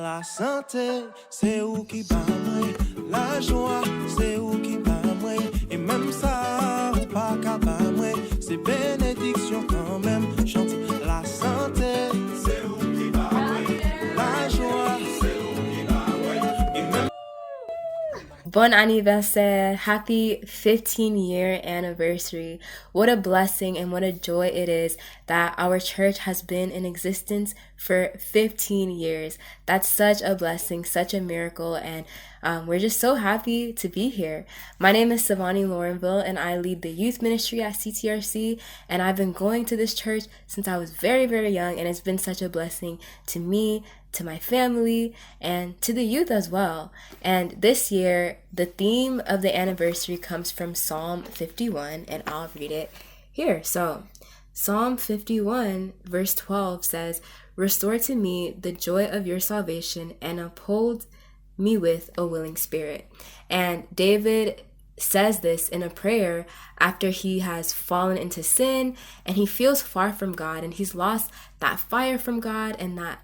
La santé, c'est où qui bat moi. La joie, c'est où qui bat moi. Et même ça, ou pas qu'à bat moi. C'est bénédiction quand même. Chante la santé, c'est où qui bat moi. La joie, c'est où qui bat moi. Et même... Bon anniversaire, happy 15-year anniversary. What a blessing and what a joy it is that our church has been in existence for 15 years. That's such a blessing, such a miracle, and we're just so happy to be here. My name is Savani Laurenville, and I lead the youth ministry at CTRC, and I've been going to this church since I was very, very young, and it's been such a blessing to me, to my family, and to the youth as well. And this year, the theme of the anniversary comes from Psalm 51, and I'll read it here. So, Psalm 51, verse 12 says, "Restore to me the joy of your salvation and uphold me with a willing spirit." And David says this in a prayer after he has fallen into sin and he feels far from God and he's lost that fire from God and that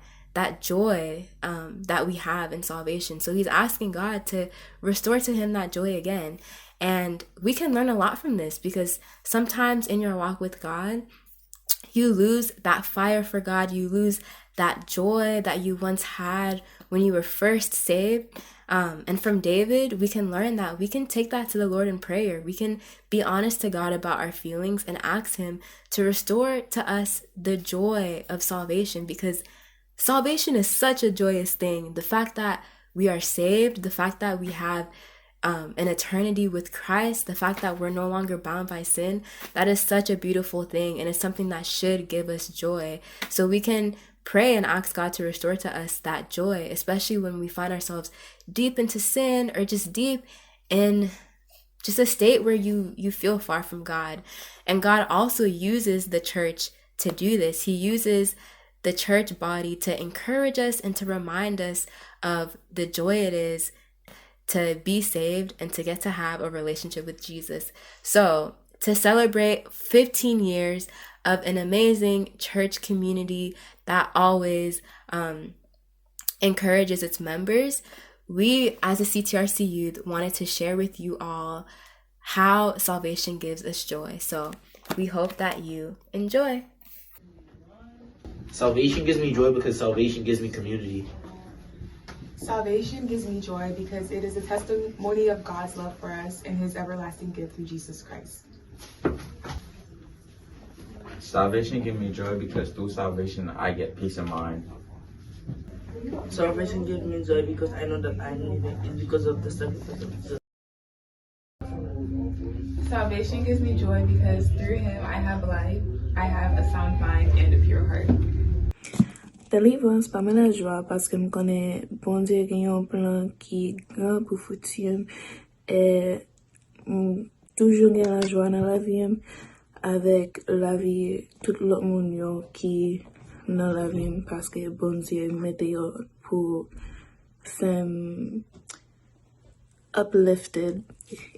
joy that we have in salvation. So he's asking God to restore to him that joy again. And we can learn a lot from this because sometimes in your walk with God, you lose that fire for God. You lose that joy that you once had when you were first saved. And from David, we can learn that we can take that to the Lord in prayer. We can be honest to God about our feelings and ask him to restore to us the joy of salvation, because salvation is such a joyous thing. The fact that we are saved, the fact that we have an eternity with Christ, the fact that we're no longer bound by sin, that is such a beautiful thing, and it's something that should give us joy. So we can pray and ask God to restore to us that joy, especially when we find ourselves deep into sin or just deep in just a state where you feel far from God. And God also uses the church to do this. He uses the church body to encourage us and to remind us of the joy it is to be saved and to get to have a relationship with Jesus. So to celebrate 15 years of an amazing church community that always encourages its members, we as a CTRC youth wanted to share with you all how salvation gives us joy. So we hope that you enjoy. Salvation gives me joy because salvation gives me community. Salvation gives me joy because it is a testimony of God's love for us and his everlasting gift through Jesus Christ. Salvation gives me joy because through salvation I get peace of mind. Salvation gives me joy because I know that I need it. It's because of the sacrifice of Jesus. Salvation gives me joy because through him I have life, I have a sound mind and a pure heart. Délivrance pa mè la joie parce que me connais bon Dieu gen yon plan qui grand pour futur et toujours gen la joie dans la vie avec la vie tout l'autre monde yo qui dans la vie parce que bon Dieu mette yo pour femme uplifted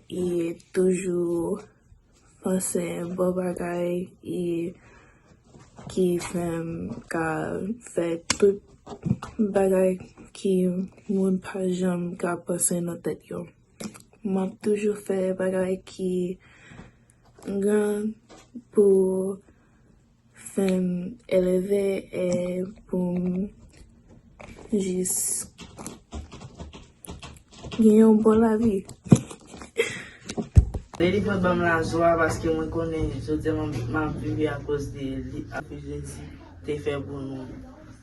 et toujours penser bon bagay et qui fait tout bagay qui moun pa jam ka pense nan tête yo. M'a toujours fait bagay qui grand pour femme élever et pour juste gagner bon la vie. Délivrance ba la joie parce que moi connais je dis ma vie à cause de Jésus te fait pour nous.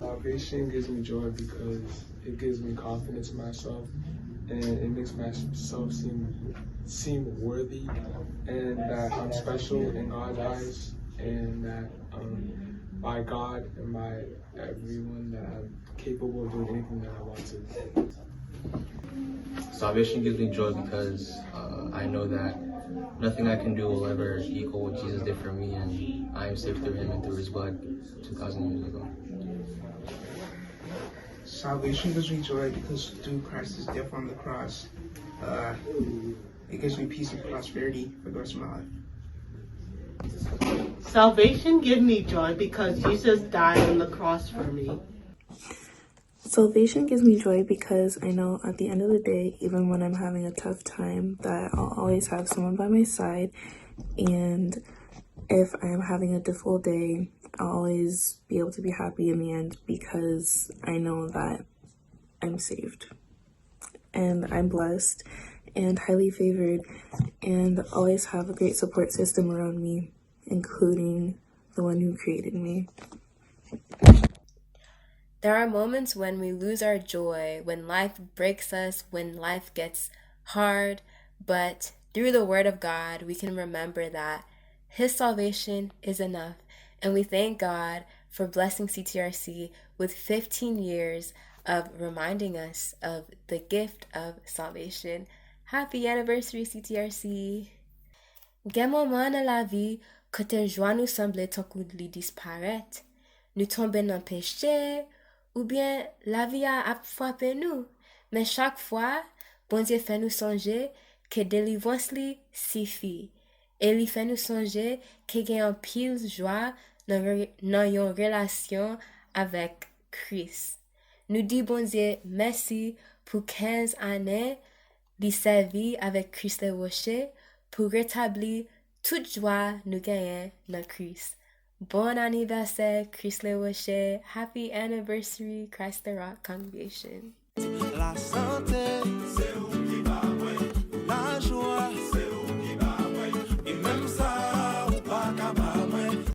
Salvation gives me joy because it gives me confidence in myself and it makes myself seem worthy and that I'm special in God's eyes and that by God and by everyone that I'm capable of doing anything that I want to. Salvation gives me joy because I know that nothing I can do will ever equal what Jesus did for me, and I am saved through him and through his blood 2,000 years ago. Salvation gives me joy because through Christ's death on the cross, it gives me peace and prosperity for the rest of my life. Salvation gives me joy because Jesus died on the cross for me. Salvation gives me joy because I know at the end of the day, even when I'm having a tough time, that I'll always have someone by my side. And if I'm having a difficult day, I'll always be able to be happy in the end because I know that I'm saved. And I'm blessed and highly favored and always have a great support system around me, including the one who created me. There are moments when we lose our joy, when life breaks us, when life gets hard, but through the Word of God, we can remember that His salvation is enough. And we thank God for blessing CTRC with 15 years of reminding us of the gift of salvation. Happy anniversary, CTRC! Gen moman nan la vi, kote jwa nou semble tan kou li disparet. Nou tombe nan peche, ou bien la vie a frappé nous. Mais chaque fois, bon Dieu fait nous songer que délivrance li suffit. Et li fait nous songer que gen un pile joie dans yon relation avec Christ. Nous dit bon Dieu merci pour 15 années li servi avec Christ le rocher pour rétablir toute joie nous gagnons dans Christ. Bon anniversaire, Christ le Rocher. Happy anniversary, Christ the Rock Congregation. La santé,